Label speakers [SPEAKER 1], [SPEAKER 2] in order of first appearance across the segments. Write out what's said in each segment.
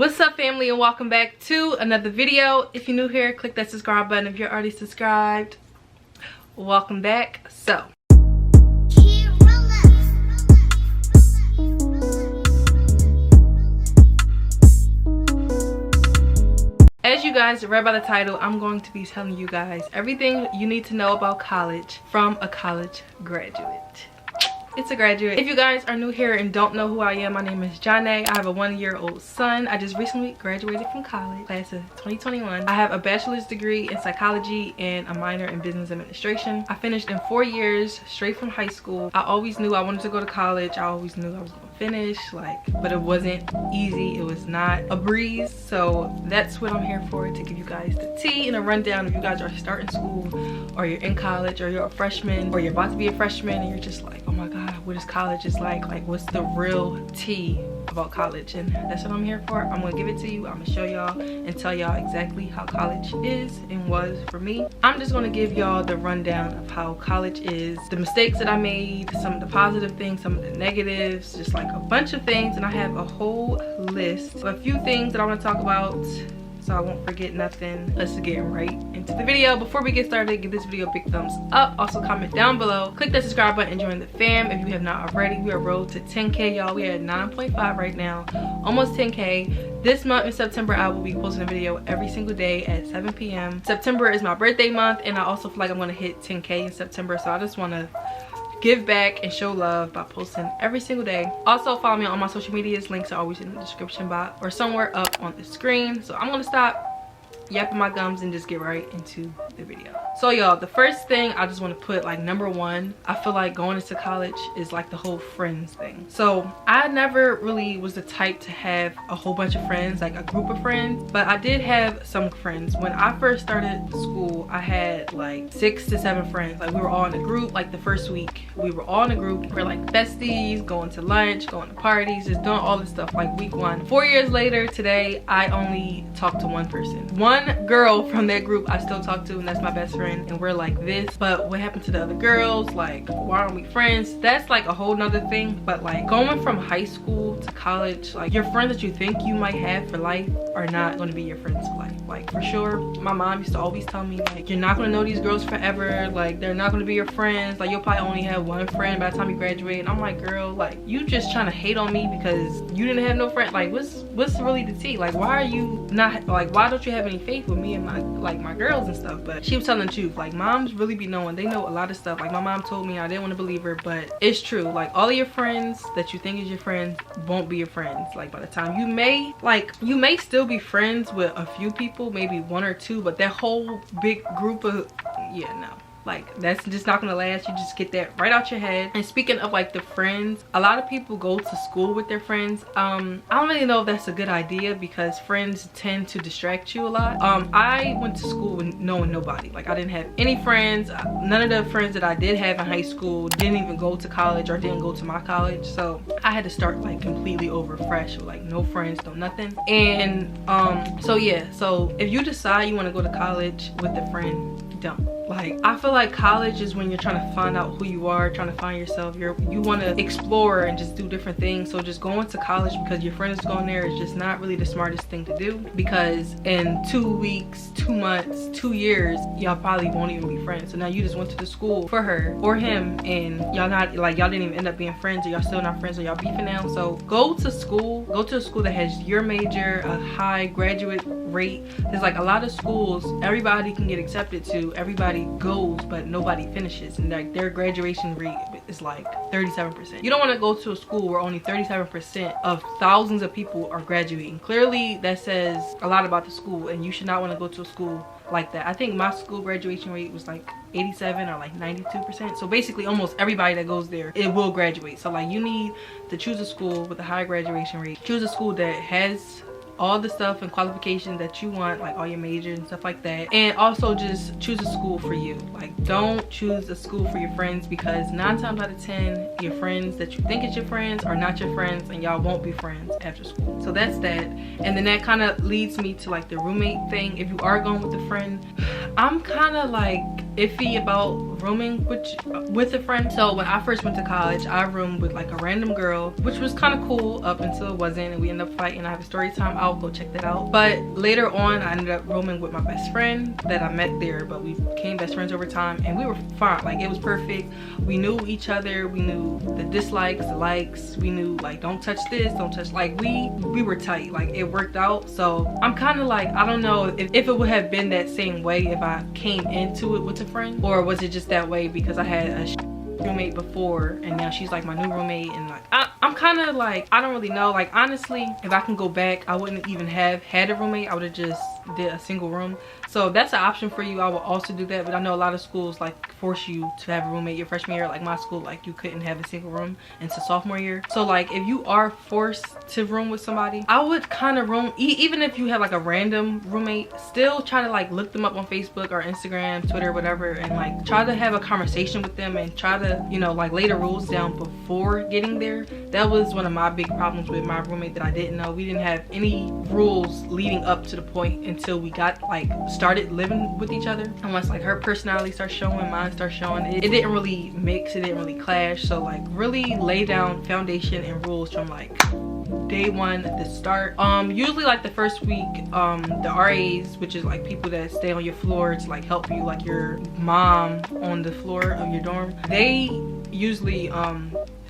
[SPEAKER 1] What's up, family, and welcome back to another video. If you're new here, click that subscribe button. If you're already subscribed, welcome back. So as you guys read by the title, I'm going to be telling you guys everything you need to know about college from a college graduate. It's a graduate. If you guys are new here and don't know who I am, my name is Jonnae. I have a 1-year-old son. I just recently graduated from college, class of 2021. I have a bachelor's degree in psychology and a minor in business administration. I finished in 4 years straight from high school. I always knew I wanted to go to college. I always knew I was going to finish, but it wasn't easy. It was not a breeze. So that's what I'm here for, to give you guys the tea and a rundown. If you guys are starting school, or you're in college, or you're a freshman, or you're about to be a freshman and you're just like, oh my god, what is college is like what's the real tea about college? And that's what I'm here for. I'm gonna give it to you. I'm gonna show y'all and tell y'all exactly how college is and was for me. I'm just gonna give y'all the rundown of how college is, the mistakes that I made, some of the positive things, some of the negatives, just like a bunch of things. And I have a whole list of a few things that I want to talk about, so I won't forget nothing. Let's get right into the video. Before we get started, give this video a big thumbs up. Also comment down below, click that subscribe button and join the fam if you have not already. We are road to 10k, y'all. We are at 9.5 right now, almost 10k. This month in September, I will be posting a video every single day at 7 p.m. September is my birthday month, and I also feel like I'm gonna hit 10k in September, so I just want to give back and show love by posting every single day. Also follow me on all my social medias. Links are always in the description box or somewhere up on the screen. So I'm gonna stop yapping my gums and just get right into the video. So y'all, the first thing I just want to put, like, number one, I feel like going into college is like the whole friends thing. So I never really was the type to have a whole bunch of friends, like a group of friends, but I did have some friends. When I first started school, I had like 6 to 7 friends. Like, we were all in a group. Like the first week we were all in a group. We're like besties, going to lunch, going to parties, just doing all this stuff. Like week 1. 4 years later today, I only talk to one person. One girl from that group I still talk to, and that's my best friend, and we're like this. But what happened to the other girls? Like, why aren't we friends? That's like a whole nother thing. But like, going from high school to college, like, your friends that you think you might have for life are not going to be your friends for life. Like, for sure, my mom used to always tell me, like, you're not going to know these girls forever. Like, they're not going to be your friends. Like, you'll probably only have one friend by the time you graduate. And I'm like, girl, like, you just trying to hate on me because you didn't have no friend. Like, what's really the tea? Like, why are you not, like, why don't you have any faith with me and my girls and stuff? But she was telling the truth. Like, moms really be knowing. They know a lot of stuff. Like, my mom told me, I didn't want to believe her, but it's true. Like, all of your friends that you think is your friends won't be your friends. Like, by the time you may still be friends with a few people, maybe 1 or 2, but that whole big group of, yeah, no. Like, that's just not gonna last. You just get that right out your head. And speaking of like the friends, a lot of people go to school with their friends. I don't really know if that's a good idea, because friends tend to distract you a lot. I went to school with knowing nobody. Like, I didn't have any friends. None of the friends that I did have in high school didn't even go to college or didn't go to my college. So I had to start like completely over fresh with like no friends, no nothing. And so yeah, so if you decide you want to go to college with a friend, don't. Like, I feel like college is when you're trying to find out who you are, trying to find yourself. You want to explore and just do different things. So just going to college because your friend is going there is just not really the smartest thing to do, because in 2 weeks, 2 months, 2 years, y'all probably won't even be friends. So now you just went to the school for her or him, and y'all didn't even end up being friends, or y'all still not friends, or y'all beefing now. So go to a school that has your major, a high graduate rate. There's like a lot of schools everybody can get accepted to, everybody goes, but nobody finishes, and like their graduation rate is like 37%. You don't want to go to a school where only 37% of thousands of people are graduating. Clearly that says a lot about the school, and you should not want to go to a school like that. I think my school graduation rate was like 87 or like 92%. So basically almost everybody that goes there, it will graduate. So like, you need to choose a school with a high graduation rate. Choose a school that has all the stuff and qualifications that you want, like all your majors and stuff like that. And also just choose a school for you. Like, don't choose a school for your friends, because 9 times out of 10 your friends that you think is your friends are not your friends, and y'all won't be friends after school. So that's that. And then that kind of leads me to like the roommate thing. If you are going with a friend, I'm kind of like iffy about rooming with a friend. So when I first went to college, I roomed with like a random girl, which was kind of cool up until it wasn't, and we ended up fighting. I have a story time, I'll go check that out. But later on, I ended up rooming with my best friend that I met there, but we became best friends over time, and we were fine. Like, it was perfect. We knew each other, we knew the dislikes, the likes, we knew like, don't touch this, don't touch, like we were tight. Like, it worked out. So I'm kind of like, I don't know if it would have been that same way if I came into it with a friend, or was it just that way because I had a roommate before and now she's like my new roommate. And like, I'm kind of like, I don't really know. Like, honestly, if I can go back, I wouldn't even have had a roommate. I would have just did a single room. So that's an option for you. I will also do that, but I know a lot of schools like force you to have a roommate your freshman year. Like my school, like you couldn't have a single room until sophomore year. So like, if you are forced to room with somebody, I would kind of room, even if you have like a random roommate, still try to like look them up on Facebook or Instagram, Twitter, whatever, and like try to have a conversation with them and try to, you know, like lay the rules down before getting there. That was one of my big problems with my roommate that I didn't know. We didn't have any rules leading up to the point until we got like started living with each other. And once like her personality starts showing, mine starts showing, it didn't really mix, it didn't really clash. So like, really lay down foundation and rules from like day one at the start. Usually like the first week, the RAs, which is like people that stay on your floor to like help you, like your mom on the floor of your dorm, they usually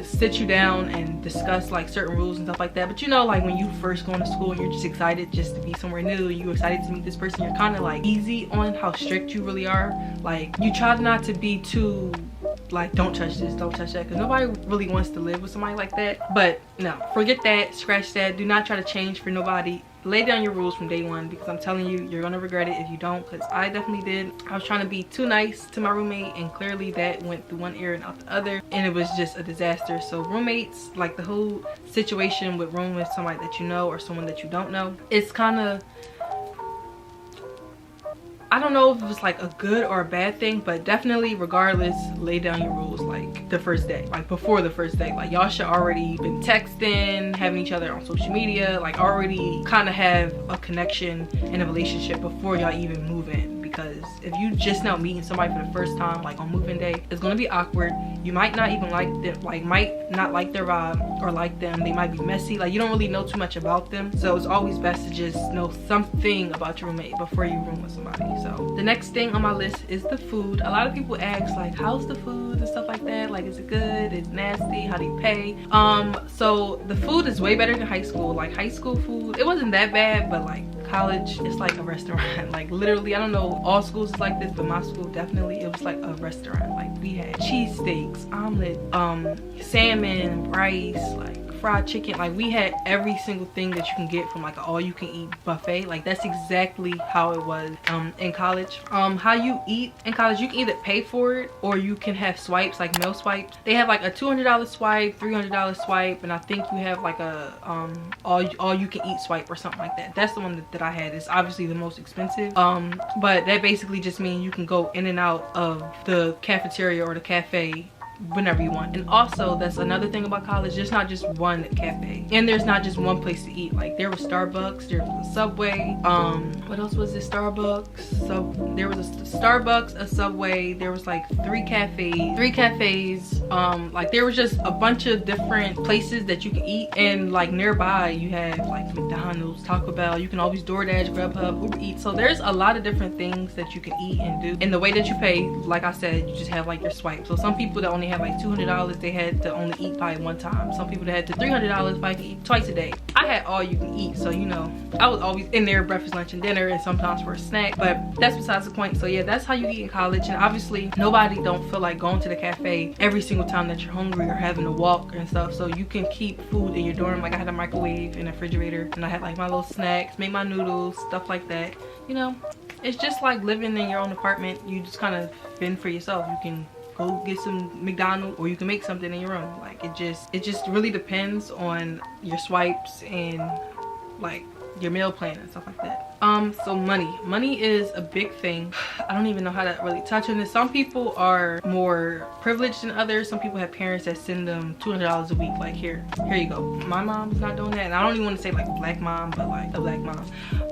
[SPEAKER 1] sit you down and discuss like certain rules and stuff like that. But you know, like when you first go into school and you're just excited just to be somewhere new and you're excited to meet this person, you're kind of like easy on how strict you really are. Like, you try not to be too like, don't touch this, don't touch that, because nobody really wants to live with somebody like that. But no, forget that, scratch that. Do not try to change for nobody. Lay down your rules from day one, because I'm telling you, you're gonna regret it if you don't, because I definitely did. I was trying to be too nice to my roommate, and clearly that went through one ear and out the other, and it was just a disaster. So roommates, like the whole situation with rooming with somebody that you know or someone that you don't know, it's kind of, I don't know if it was like a good or a bad thing, but definitely regardless, lay down your rules like the first day, like before the first day. Like, y'all should already been texting, having each other on social media, like already kind of have a connection and a relationship before y'all even move in. Because if you just now meeting somebody for the first time, like on moving day, it's gonna be awkward. You might not even like them, like might not like their vibe or like them. They might be messy. Like, you don't really know too much about them. So it's always best to just know something about your roommate before you room with somebody. So the next thing on my list is the food. A lot of people ask like, how's the food and stuff like that? Like, is it good? Is it nasty? How do you pay? So the food is way better than high school. Like, high school food, it wasn't that bad, but like college, it's like a restaurant. Like, literally, I don't know all schools is like this, but my school definitely, it was like a restaurant. Like, we had cheesesteaks, omelet, salmon, rice, like fried chicken. Like, we had every single thing that you can get from like an all-you-can-eat buffet. Like, that's exactly how it was in college. How you eat in college, you can either pay for it or you can have swipes, like meal swipes. They have like a $200 swipe, $300 swipe, and I think you have like a all-you-can-eat swipe or something like that. That's the one that I had. It's obviously the most expensive, but that basically just means you can go in and out of the cafeteria or the cafe whenever you want. And also, that's another thing about college, there's not just one cafe and there's not just one place to eat. Like, there was Starbucks, there was a Subway, what else was it? Starbucks, so there was a Starbucks, a Subway, there was like three cafes, like there was just a bunch of different places that you can eat. And like nearby you have like McDonald's, Taco Bell, you can always DoorDash, Grubhub, Uber Eats. So there's a lot of different things that you can eat and do. And the way that you pay, like I said, you just have like your swipe. So some people that only had like $200, they had to only eat probably one time. Some people that had to $300 probably could eat twice a day. I had all you can eat, so you know, I was always in there breakfast, lunch, and dinner, and sometimes for a snack. But that's besides the point. So yeah, that's how you eat in college. And obviously nobody don't feel like going to the cafe every single time that you're hungry or having to walk and stuff. So you can keep food in your dorm. Like, I had a microwave and a refrigerator, and I had like my little snacks, make my noodles, stuff like that. You know, it's just like living in your own apartment. You just kind of fend for yourself. You can go get some McDonald's or you can make something in your room. Like, it just really depends on your swipes and like your meal plan and stuff like that. So money is a big thing. I don't even know how to really touch on this. Some people are more privileged than others. Some people have parents that send them $200 a week, like here you go. My mom's not doing that, and I don't even want to say like a black mom, but like a black mom.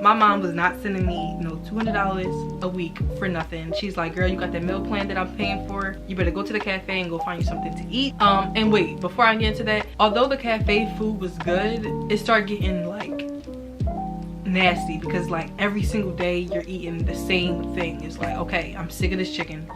[SPEAKER 1] My mom was not sending me no $200 a week for nothing. She's like, girl, you got that meal plan that I'm paying for, you better go to the cafe and go find you something to eat. And wait, before I get into that, although the cafe food was good, it started getting like nasty, because like every single day you're eating the same thing. It's like, okay, I'm sick of this chicken,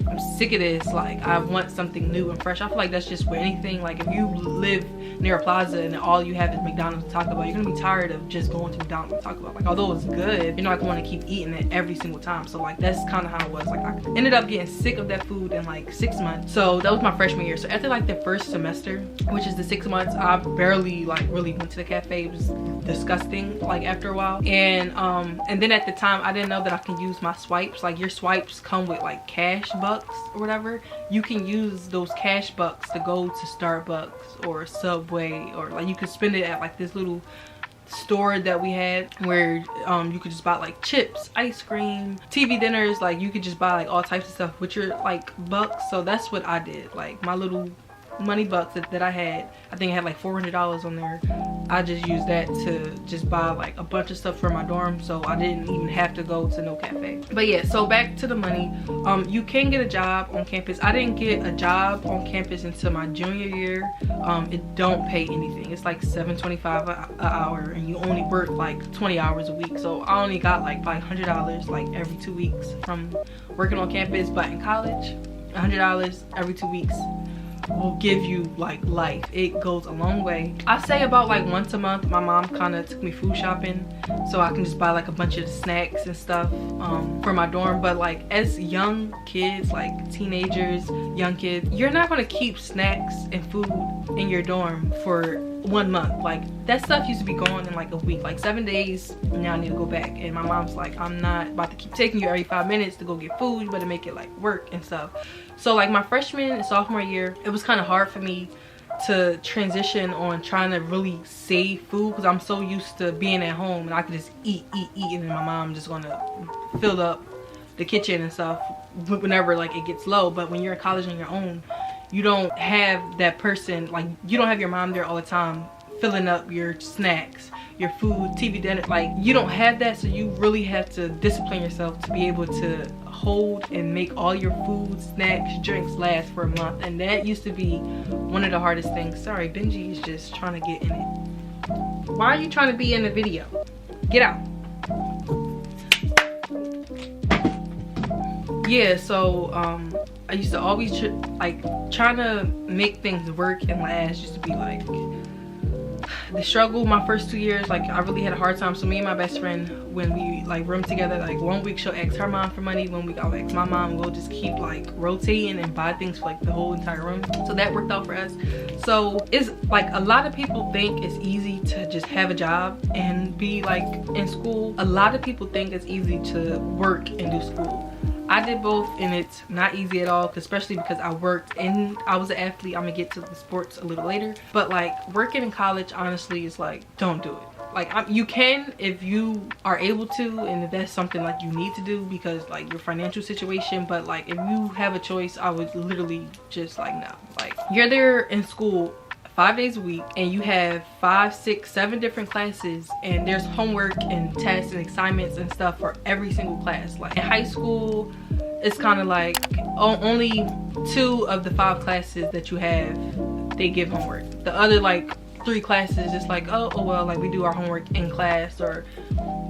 [SPEAKER 1] I'm sick of this, like I want something new and fresh. I feel like that's just with anything. Like if you live near a plaza and all you have is McDonald's and Taco Bell, you're gonna be tired of just going to McDonald's and Taco Bell. Like although it's good, you're not gonna want to keep eating it every single time. So like that's kind of how it was. Like I ended up getting sick of that food in like 6 months. So that was my freshman year. So after like the first semester, which is the 6 months, I barely like really went to the cafe. It was disgusting like after a while. And then at the time I didn't know that I can use my swipes. Like your swipes come with like cash bucks or whatever. You can use those cash bucks to go to Starbucks or Subway, or like you could spend it at like this little store that we had where you could just buy like chips, ice cream, TV dinners. Like you could just buy like all types of stuff with your like bucks. So that's what I did. Like my little money bucks that I had, I think I had like $400 on there. I just used that to just buy like a bunch of stuff for my dorm, so I didn't even have to go to no cafe. But yeah, so back to the money. You can get a job on campus. I didn't get a job on campus until my junior year. It don't pay anything. It's like $7.25 an hour, and you only work like 20 hours a week. So I only got like $500 like every 2 weeks from working on campus. But in college, $100 every 2 weeks will give you like life. It goes a long way. I say about like once a month my mom kind of took me food shopping so I can just buy like a bunch of snacks and stuff for my dorm. But like as young kids, like teenagers, young kids, you're not going to keep snacks and food in your dorm for 1 month. Like that stuff used to be gone in like a week, like 7 days. Now I need to go back, and my mom's like, I'm not about to keep taking you every 5 minutes to go get food. You better make it like work and stuff. So like my freshman and sophomore year, it was kind of hard for me to transition on trying to really save food, because I'm so used to being at home and I could just eat, and then my mom just gonna fill up the kitchen and stuff whenever like it gets low. But when you're in college on your own, you don't have that person. Like you don't have your mom there all the time filling up your snacks, your food, TV dinner. Like you don't have that, so you really have to discipline yourself to be able to hold and make all your food, snacks, drinks last for a month. And that used to be one of the hardest things. Sorry, Benji is just trying to get in it. Why are you trying to be in the video? Get out. Yeah, so I used to always trying to make things work and last used to be like the struggle. My first 2 years, like I really had a hard time. So me and my best friend, when we like roomed together, like 1 week she'll ask her mom for money, 1 week I'll ask my mom. We'll just keep like rotating and buy things for like the whole entire room. So that worked out for us. So it's like a lot of people think it's easy to just have a job and be like in school. A lot of people think it's easy to work and do school. I did both, and it's not easy at all, especially because I worked and I was an athlete. I'm gonna get to the sports a little later, but like working in college honestly is like, don't do it. Like you can if you are able to, and if that's something like you need to do because like your financial situation. But like if you have a choice, I would literally just like, no. Like you're there in school 5 days a week, and you have 5, 6, 7 different classes, and there's homework and tests and assignments and stuff for every single class. Like in high school, it's kind of like only 2 of the 5 classes that you have, they give homework. The other like 3 classes, it's like, oh well, like we do our homework in class, or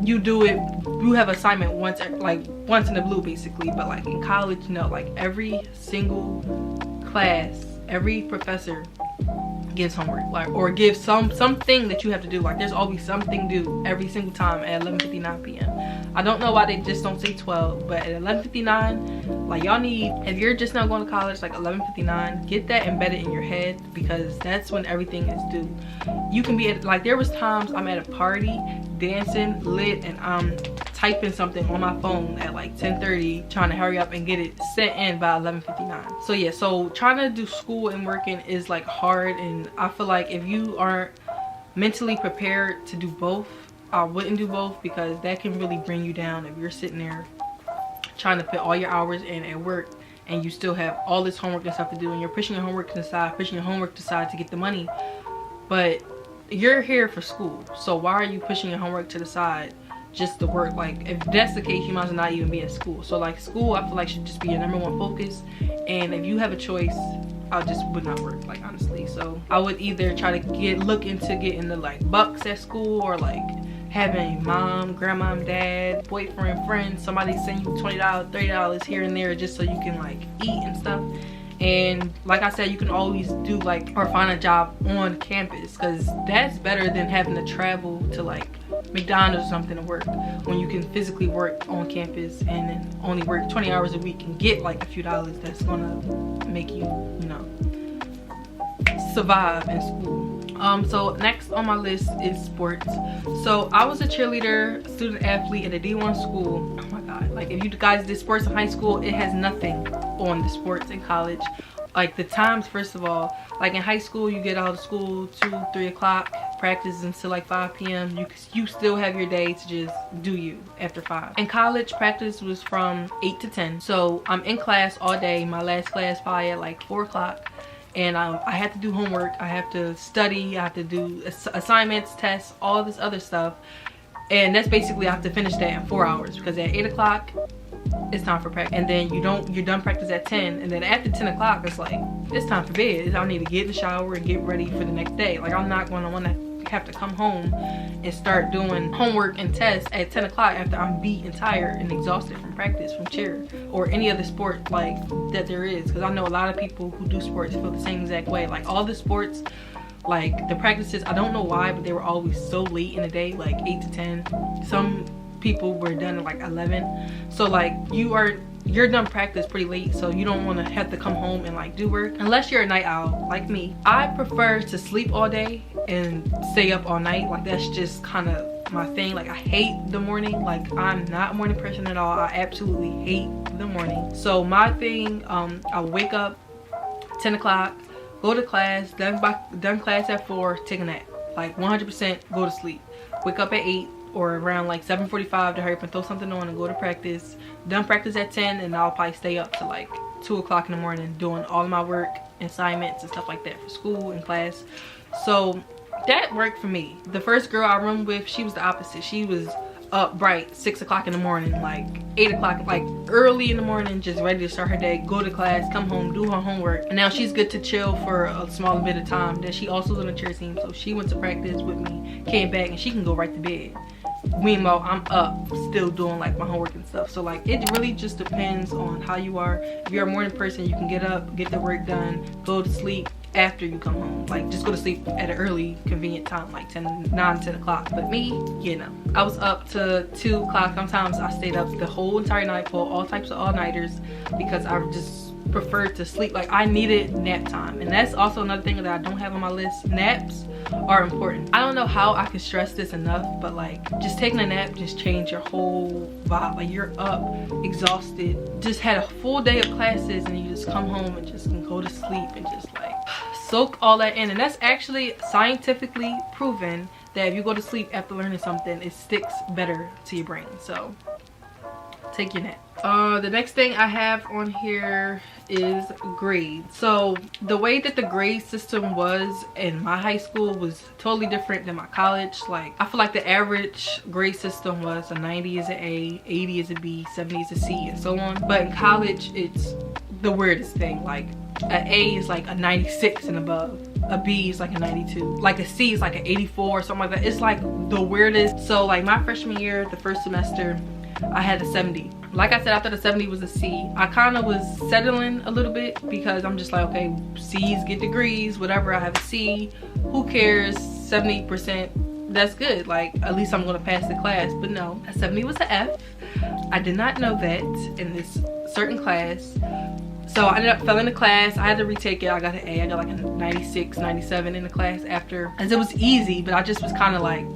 [SPEAKER 1] you do it, you have assignment once in the blue basically. But like in college, no, like every single class, every professor gives homework, like, or gives something that you have to do. Like there's always something due every single time at 11:59 p.m. I don't know why they just don't say 12, but at 11:59, like y'all need, if you're just now going to college, like 11:59, get that embedded in your head, because that's when everything is due. You can be at, like there was times I'm at a party dancing lit and I'm typing something on my phone at like 10:30 trying to hurry up and get it sent in by 11:59. So yeah, so trying to do school and working is like hard, and I feel like if you aren't mentally prepared to do both, I wouldn't do both, because that can really bring you down if you're sitting there trying to put all your hours in at work and you still have all this homework and stuff to do, and you're pushing your homework to the side, to get the money. But you're here for school, so why are you pushing your homework to the side just to work? Like, if that's the case, you might as well not even be in school. So like, school, I feel like, should just be your #1 focus. And if you have a choice, I just would not work, like, honestly. So I would either try to look into getting the like bucks at school, or like having mom, grandma, dad, boyfriend, friend, somebody send you $20, $30 here and there, just so you can like eat and stuff. And like I said, you can always do like, or find a job on campus, because that's better than having to travel to like McDonald's or something to work, when you can physically work on campus and then only work 20 hours a week and get like a few dollars that's gonna make you, you know, survive in school. So next on my list is sports. So I was a cheerleader, student athlete at a D1 school. Oh my god, like, if you guys did sports in high school, it has nothing on the sports in college. Like, the times, first of all, like in high school, you get out of school 2, 3 o'clock, practice until like 5 p.m. You still have your day to just do you after 5. In college, practice was from 8 to 10. So I'm in class all day. My last class probably at like 4 o'clock. And I have to do homework, I have to study, I have to do assignments, tests, all this other stuff. And that's basically, I have to finish that in 4 hours, because at 8 o'clock, it's time for practice. And then you're done practice at 10. And then after 10 o'clock, it's like, it's time for bed. I need to get in the shower and get ready for the next day. Like, I'm not gonna wanna have to come home and start doing homework and tests at 10 o'clock after I'm beat and tired and exhausted from practice, from cheer, or any other sport like that there is. Because I know a lot of people who do sports feel the same exact way. Like, all the sports, like the practices, I don't know why, but they were always so late in the day, like 8 to 10. Some people were done at like 11. So like, you're done practice pretty late, so you don't want to have to come home and like do work, unless you're a night owl like me. I prefer to sleep all day and stay up all night. Like, that's just kind of my thing. Like, I hate the morning. Like, I'm not a morning person at all. I absolutely hate the morning. So my thing, I wake up 10 o'clock, go to class, done class at 4, take a nap, like 100% go to sleep, wake up at 8 or around like 7:45 to hurry up and throw something on and go to practice. Done practice at 10, and I'll probably stay up to like 2 o'clock in the morning doing all of my work, assignments and stuff like that for school and class. So that worked for me. The first girl I roomed with, she was the opposite. She was up bright 6 o'clock in the morning, like 8 o'clock, like early in the morning, just ready to start her day, go to class, come home, do her homework. And now she's good to chill for a small bit of time. Then she also was on the cheer team, so she went to practice with me, came back, and she can go right to bed. Meanwhile, I'm up still doing like my homework and stuff. So like, it really just depends on how you are. If you're a morning person, you can get up, get the work done, go to sleep after you come home. Like, just go to sleep at an early convenient time, like 9-10 o'clock. But me, you know, I was up to 2 o'clock. Sometimes I stayed up the whole entire night, pulled all types of all-nighters, because I just preferred to sleep. Like, I needed nap time. And that's also another thing that I don't have on my list. Naps are important. I don't know how I can stress this enough, but like, just taking a nap just changed your whole vibe. Like, you're up, exhausted, just had a full day of classes, and you just come home and just can go to sleep and just like soak all that in. And that's actually scientifically proven that if you go to sleep after learning something, it sticks better to your brain. So take your nap. The next thing I have on here is grades. So the way that the grade system was in my high school was totally different than my college. Like, I feel like the average grade system was a 90 is an A, 80 is a B, 70 is a C, and so on. But in college, it's the weirdest thing. Like, an A is like a 96 and above, a B is like a 92, like a C is like an 84 or something like that. It's like the weirdest. So like, my freshman year, the first semester, I had a 70. Like I said, I thought a 70 was a C. I kind of was settling a little bit, because I'm just like, okay, C's get degrees, whatever, I have a C, who cares, 70%, that's good, like at least I'm gonna pass the class. But no, a 70 was an F. I did not know that in this certain class. So I ended up failing the class. I had to retake it. I got an A. I got like a 96, 97 in the class after, as it was easy, but I just was kind of like,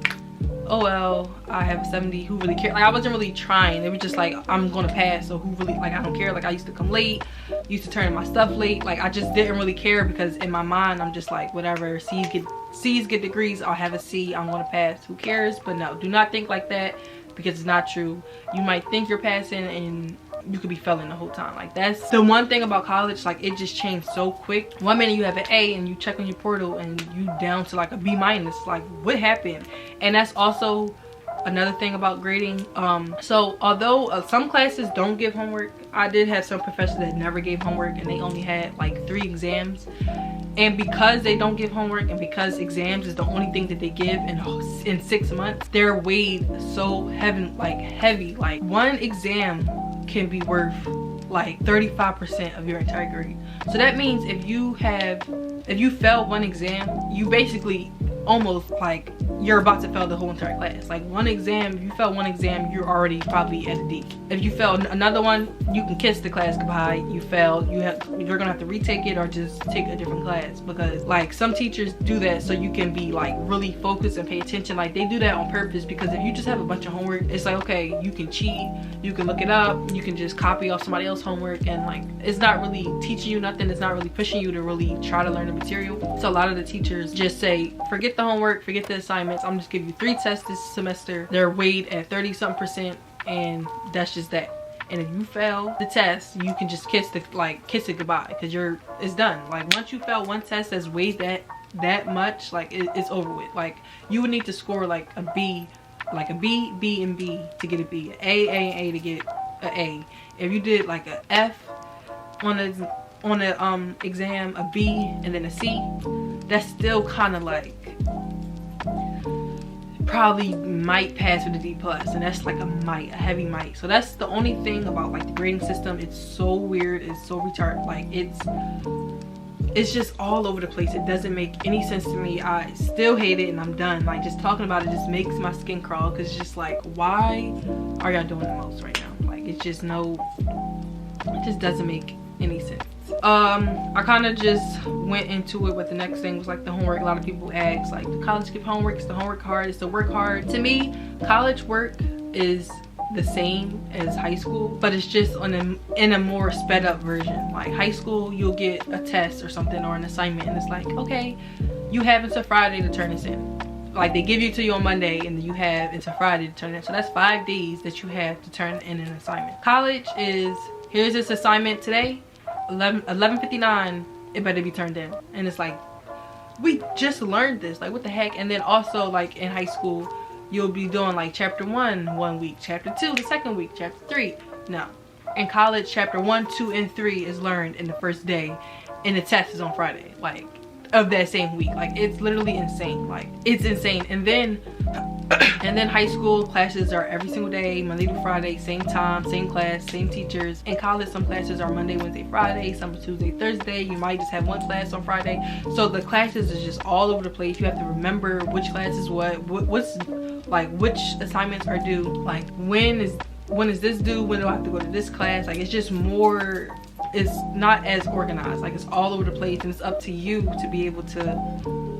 [SPEAKER 1] oh well, I have a 70, who really cares? Like, I wasn't really trying. It was just like, I'm gonna pass, so who really, like, I don't care. Like, I used to come late, used to turn in my stuff late. Like, I just didn't really care, because in my mind, I'm just like, whatever, C's get C's get degrees, I'll have a C, I'm gonna pass, who cares? But no, do not think like that, because it's not true. You might think you're passing and you could be failing the whole time. Like, that's the one thing about college. Like, it just changed so quick. One minute you have an A and you check on your portal and you down to like a B minus. Like, what happened? And that's also another thing about grading. So although some classes don't give homework, I did have some professors that never gave homework and they only had like 3 exams. And because they don't give homework and because exams is the only thing that they give in 6 months, they're weighed so heavy. Like, one exam can be worth like 35% of your entire grade. So that means if you fail one exam, you basically almost like you're about to fail the whole entire class. Like, one exam, if you fail one exam, you're already probably at a D. If you fail another one, you can kiss the class goodbye. You failed, you're gonna have to retake it or just take a different class, because like some teachers do that so you can be like really focused and pay attention. Like, they do that on purpose, because if you just have a bunch of homework, it's like, okay, you can cheat, you can look it up, you can just copy off somebody else's homework, and like, it's not really teaching you nothing. It's not really pushing you to really try to learn the material. So a lot of the teachers just say, forget the homework, forget the assignments, I'm just giving you 3 tests this semester. They're weighed at 30-something%, and that's just that. And if you fail the test, you can just kiss it goodbye, because it's done. Like, once you fail one test that's weighed that much, like, it's over with. Like, you would need to score like a B, B, and B to get a B, an A, and A to get an A. If you did like a F on a exam, a B, and then a C, that's still kind of like probably might pass with a D+, and that's like a heavy might. So that's the only thing about like the grading system. It's so weird, it's so retarded. Like, it's just all over the place. It doesn't make any sense to me. I still hate it, and I'm done. Like, just talking about it just makes my skin crawl, because it's just like, why are y'all doing the most right now? Like, it just doesn't make any sense. I kind of just went into it with the next thing was like the homework. A lot of people ask, like, do college give homework? Is the homework hard? Is the work hard? To me, college work is the same as high school, but it's just in a more sped up version. Like, high school, you'll get a test or something or an assignment, and it's like, okay, you have until Friday to turn this in. Like, they give you to you on Monday, and then you have until Friday to turn it in. So that's 5 days that you have to turn in an assignment. College is, here's this assignment today, 11:59, it better be turned in. And it's like, we just learned this, like, what the heck? And then also, like, in high school, you'll be doing like chapter 1 one week, chapter 2 the second week, chapter 3. No, in college, chapter 1, 2, and 3 is learned in the first day, and the test is on Friday, like, of that same week. Like, it's literally insane. Like, it's insane. And then high school classes are every single day, Monday to Friday, same time, same class, same teachers. In college, some classes are Monday, Wednesday, Friday, some are Tuesday, Thursday. You might just have one class on Friday. So the classes is just all over the place. You have to remember which class is what's like, which assignments are due, like, when is this due, when do I have to go to this class. Like, it's just more, it's not as organized. Like, it's all over the place, and it's up to you to be able to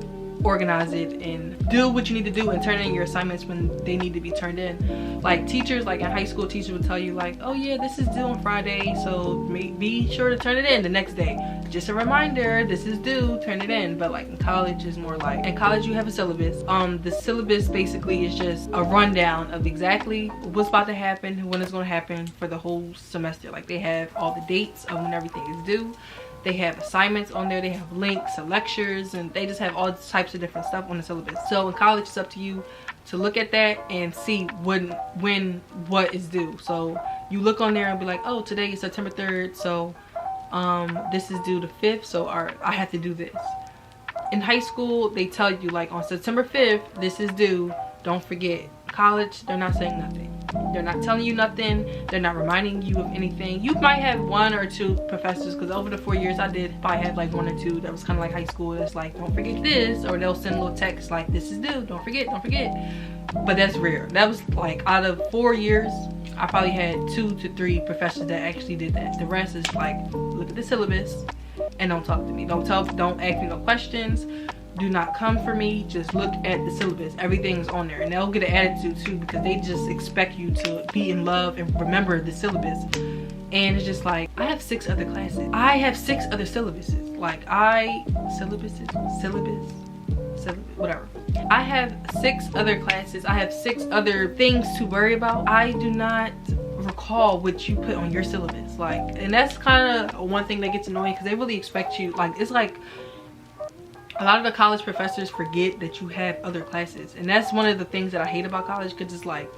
[SPEAKER 1] organize it and do what you need to do and turn in your assignments when they need to be turned in. Like, teachers, like in high school, teachers would tell you like, oh yeah, this is due on Friday, so be sure to turn it in the next day. Just a reminder, this is due, turn it in. But like in college, is more like, in college you have a syllabus. The syllabus basically is just a rundown of exactly what's about to happen, when it's going to happen for the whole semester. Like, they have all the dates of when everything is due. They have assignments on there, they have links to lectures, and they just have all types of different stuff on the syllabus. So in college, it's up to you to look at that and see when what is due. So you look on there and be like, oh, today is September 3rd, so this is due the 5th, so I have to do this. In high school, they tell you like, on September 5th, this is due, don't forget. College, they're not saying nothing. They're not telling you nothing. They're not reminding you of anything. You might have 1 or 2 professors, because over the 4 years I did probably have like 1 or 2 that was kind of like high school. It's like, don't forget this, or they'll send a little text like, this is due, don't forget, don't forget. But that's rare. That was like, out of 4 years, I probably had 2 to 3 professors that actually did that. The rest is like, look at the syllabus and don't talk to me. Don't ask me no questions. Do not come for me, just look at the syllabus. Everything's on there, and they'll get an attitude too, because they just expect you to be in love and remember the syllabus. And it's just like, I have 6 other classes, I have 6 other syllabuses. Like, syllabus, syllabus, whatever. I have 6 other classes. I have 6 other things to worry about. I do not recall what you put on your syllabus, like, and that's kind of one thing that gets annoying because they really expect you, like, it's like a lot of the college professors forget that you have other classes, and that's one of the things that I hate about college, because it's like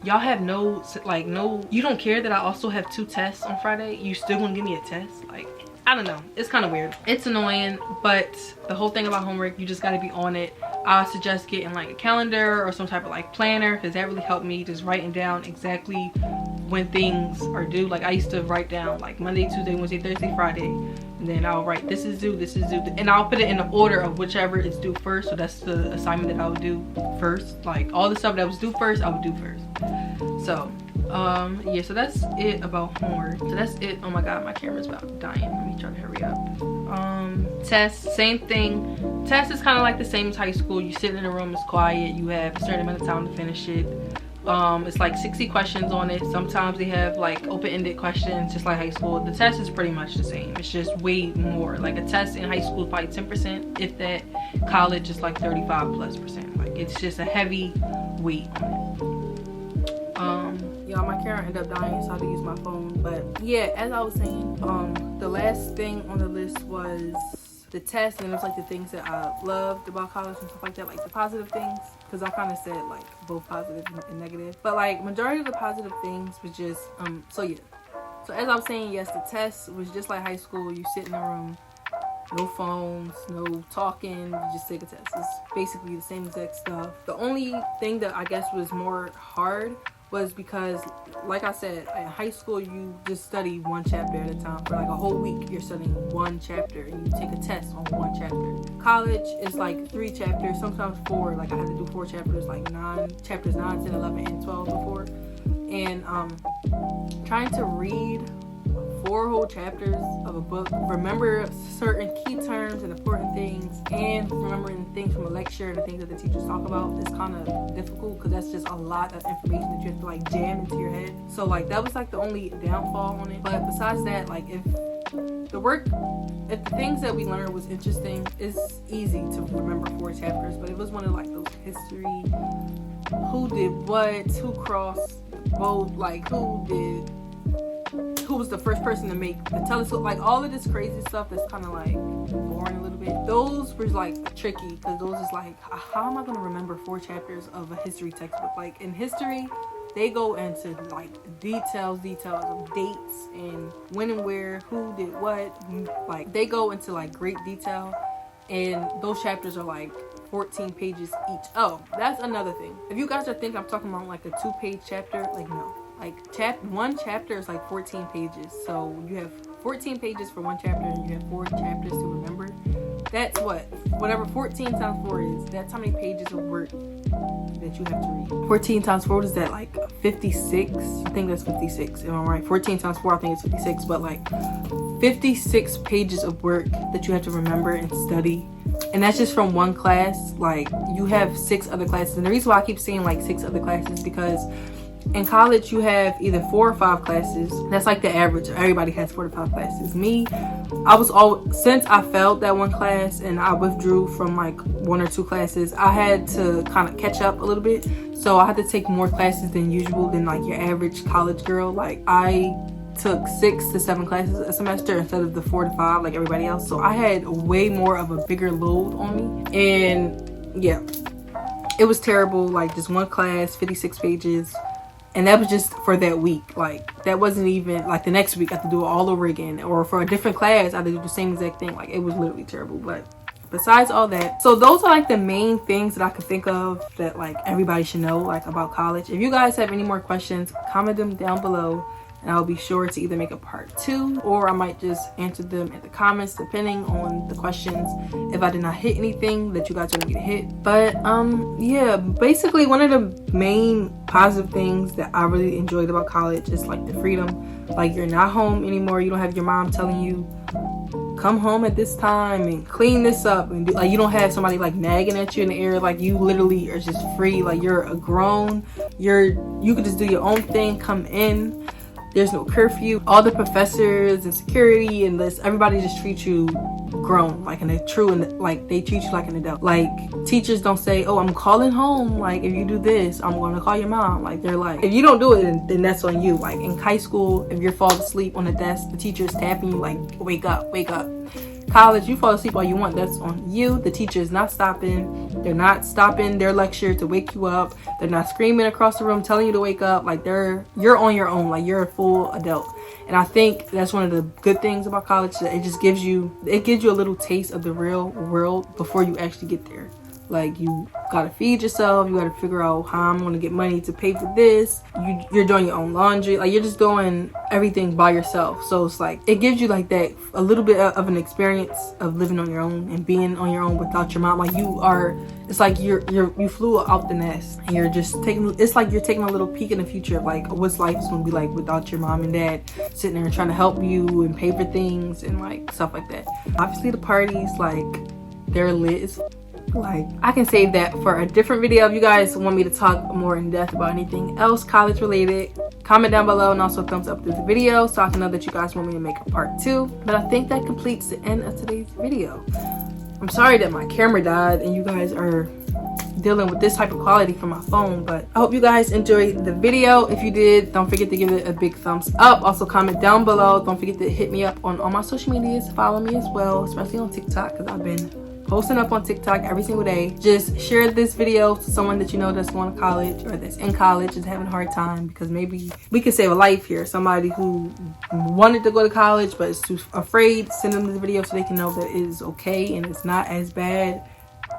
[SPEAKER 1] y'all have no, like, no, you don't care that I also have 2 tests on Friday. You still gonna give me a test? Like, I don't know, it's kind of weird. It's annoying, but the whole thing about homework, you just got to be on it. I suggest getting like a calendar or some type of like planner, because that really helped me, just writing down exactly when things are due. Like, I used to write down like Monday, Tuesday, Wednesday, Thursday, Friday, and then I'll write this is due, and I'll put it in the order of whichever is due first. So that's the assignment that I would do first. Like, all the stuff that was due first, I would do first. So yeah, so that's it about homework. So that's it. Oh my god, my camera's about dying. Let me try to hurry up. Tests, same thing. Test is kind of like the same as high school. You sit in a room, it's quiet, you have a certain amount of time to finish it. It's like 60 questions on it. Sometimes they have like open-ended questions, just like high school. The test is pretty much the same. It's just way more. Like, a test in high school is probably 10%, if that. College is like 35+%. Like, it's just a heavy weight on it. Y'all, my camera ended up dying, so I had to use my phone. But yeah, as I was saying, the last thing on the list was the test, and it was like the things that I loved about college and stuff like that, like the positive things, because I kind of said like both positive and negative, but like majority of the positive things was just so yeah. So as I was saying, yes, the test was just like high school. You sit in a room, no phones, no talking, you just take a test. It's basically the same exact stuff. The only thing that I guess was more hard was because, like I said, in high school you just study 1 chapter at a time. For like a whole week you're studying 1 chapter and you take a test on 1 chapter. College is like 3 chapters, sometimes 4. Like, I had to do 4 chapters, like chapters 9, 10, 11, and 12 before. And trying to read 4 whole chapters of a book, remember certain key terms and important things, and remembering things from a lecture and the things that the teachers talk about is kind of difficult, because that's just a lot of information that you have to like jam into your head. So like, that was like the only downfall on it. But besides that, like, if the things that we learned was interesting, it's easy to remember 4 chapters. But it was one of like those history, who did what, who crossed both, like who was the first person to make the telescope, like all of this crazy stuff that's kind of like boring a little bit. Those were like tricky, because those is like, how am I going to remember 4 chapters of a history textbook? Like, in history, they go into like details of dates and when and where, who did what. Like, they go into like great detail, and those chapters are like 14 pages each. Oh, that's another thing. If you guys are thinking I'm talking about like a 2-page chapter, like, no. Like, 1 chapter is like 14 pages. So you have 14 pages for 1 chapter, and you have 4 chapters to remember. That's whatever 14 times 4 is. That's how many pages of work that you have to read. 14 times 4, is that like 56? I think that's 56. Am I right? 14 times 4, I think it's 56. But like 56 pages of work that you have to remember and study. And that's just from 1 class. Like, you have 6 other classes. And the reason why I keep saying like 6 other classes, because in college you have either 4 or 5 classes. That's like the average. Everybody has 4 to 5 classes. Me, since I failed that 1 class and I withdrew from like 1 or 2 classes, I had to kind of catch up a little bit. So I had to take more classes than usual, than like your average college girl. Like, I took 6 to 7 classes a semester instead of the 4 to 5 like everybody else. So I had way more of a bigger load on me. And yeah, it was terrible. Like, just 1 class, 56 pages. And that was just for that week. Like, that wasn't even like the next week I had to do it all over again, or for a different class I had to do the same exact thing. Like, it was literally terrible. But besides all that, so those are like the main things that I could think of that like everybody should know like about college. If you guys have any more questions, comment them down below, and I'll be sure to either make a part 2, or I might just answer them in the comments depending on the questions, if I did not hit anything that you guys want me to hit. But yeah, basically one of the main positive things that I really enjoyed about college is like the freedom. Like, you're not home anymore. You don't have your mom telling you come home at this time and clean this up, and like, you don't have somebody like nagging at you in the ear. Like, you literally are just free. Like, you're a grown, you can just do your own thing, come in. There's no curfew. All the professors and security and everybody just treats you grown, like in a true, and like they treat you like an adult. Like teachers don't say, oh, I'm calling home, like if you do this I'm gonna call your mom. Like they're like, if you don't do it, then that's on you. Like in high school, if you're falling asleep on the desk, the teacher is tapping you like, wake up, wake up. College, you fall asleep all you want, that's on you. The teacher is not stopping. They're not stopping their lecture to wake you up. They're not screaming across the room telling you to wake up. Like you're on your own, like you're a full adult. And I think that's one of the good things about college, that it just gives you a little taste of the real world before you actually get there. Like you gotta feed yourself, you gotta figure out how I'm gonna get money to pay for this. You're doing your own laundry, like you're just doing everything by yourself. So it's like, it gives you like that, a little bit of an experience of living on your own and being on your own without your mom. Like it's like you flew out the nest and you're just it's like you're taking a little peek in the future of like what's life is gonna be like without your mom and dad sitting there and trying to help you and pay for things and like stuff like that. Obviously the parties, like they're lit. Like I can save that for a different video. If you guys want me to talk more in depth about anything else college related, comment down below, and also thumbs up this video so I can know that you guys want me to make a part 2. But I think that completes the end of today's video. I'm sorry that my camera died and you guys are dealing with this type of quality from my phone, but I hope you guys enjoyed the video. If you did, don't forget to give it a big thumbs up. Also comment down below. Don't forget to hit me up on all my social medias. Follow me as well, especially on TikTok, because I've been posting up on TikTok every single day. Just share this video to someone that you know that's going to college or that's in college is having a hard time, because maybe we could save a life here. Somebody who wanted to go to college but is too afraid, send them this video so they can know that it is okay and it's not as bad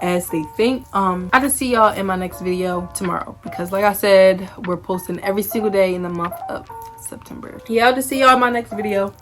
[SPEAKER 1] as they think. I just see y'all in my next video tomorrow, because like I said, we're posting every single day in the month of September. Yeah, I'll just see y'all in my next video.